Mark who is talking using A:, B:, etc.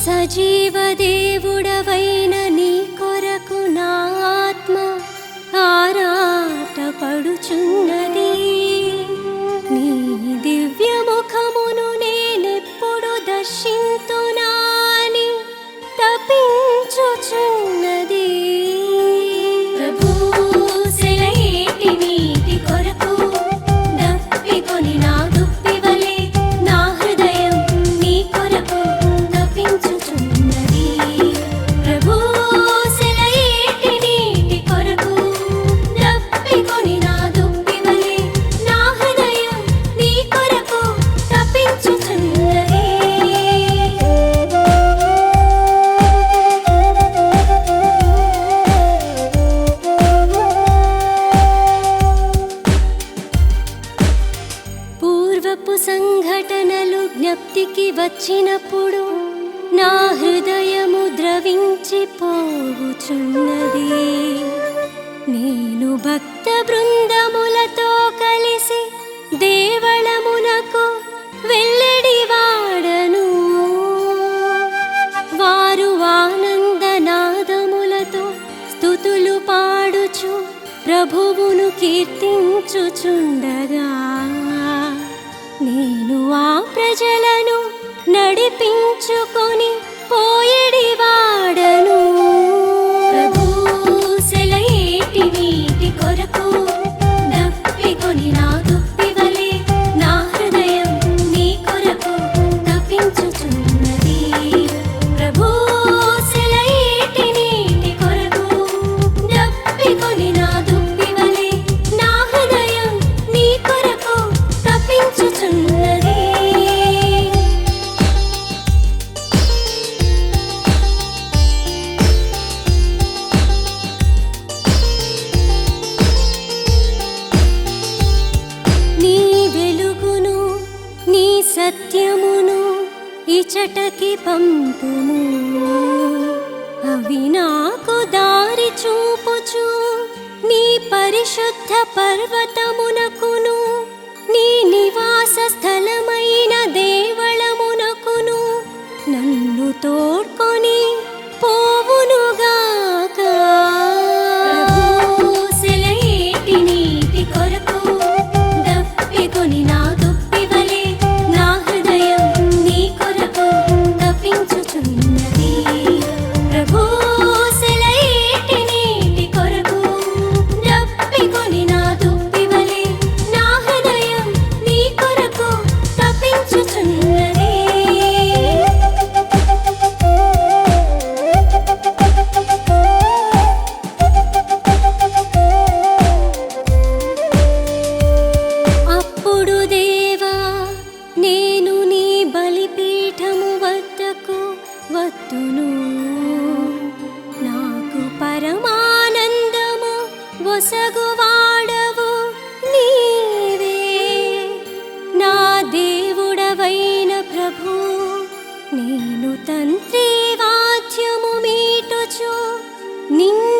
A: సజీవదేవుడవైన నీ కొరకు నా ఆత్మ ఆరాటపడుచున్నది. నీ దివ్యముఖమును నేనెప్పుడు దర్శింతునా అని తపించుచున్నది. ప్రభూ సెలయేటి నీటి కొరకు దప్పికొని నా దుప్పివలె నా హృదయం నీ కొరకు తపించుచున్నది. ప్రభూ సెలయేటి నీటి కొరకు దప్పికొని నా దుప్పివలె నా హృదయం నీ కొరకు తపించుచున్నది. పూర్వపు సంఘటనలు జ్ఞప్తికి వచ్చినప్పుడు నా హృదయము ద్రవించిపోవుచున్నది. నేను భక్త బృందములతో కలిసి దేవళమునకు వెల్లడివాడను. వారు ఆనందనాదములతో స్తుతులు పాడుచు ప్రభువును కీర్తించుచుండగా నేను ఆ ప్రజలను నడిపించుకొని పోయేడివాడను. ప్రభూ సెలయేటి నీటి కొరకు దప్పికొని నా దుప్పివలె నా హృదయం నీ కొరకు తపించుచున్నది. ప్రభూ సెలయేటి నీటి కొరకు దప్పికొని నా దుప్పివలె నా హృదయం నీ కొరకు తపించుచున్నది. నీ వెలుగును నీ సత్యమును ఇచటకి పంపుము. అవి నాకు దారి చూపుచు నీ పరిశుద్ధ పర్వతమునకును నీ నివాస స్థలమైన దేవళమునకును నన్ను తోడ్కొని పోవునుగాక. ప్రభూ సెలయేటి నీటి కొరకు దప్పికొని నా దుప్పివలె నా హృదయం నీ కొరకు తపించుచున్నది. ప్రభూ సెలయేటి నీటి కొరకు దప్పికొని నా దుప్పివలె నా హృదయం నీ కొరకు తపించుచున్నది. అప్పుడు దేవా నేను నీ బలిపీఠము వద్దకు వత్తును. నాకు పరమానందము వసగువాడవు నీవే. నా దేవుడవైన ప్రభూ నేను తంత్రి వాద్యము మీటుచు నిన్ను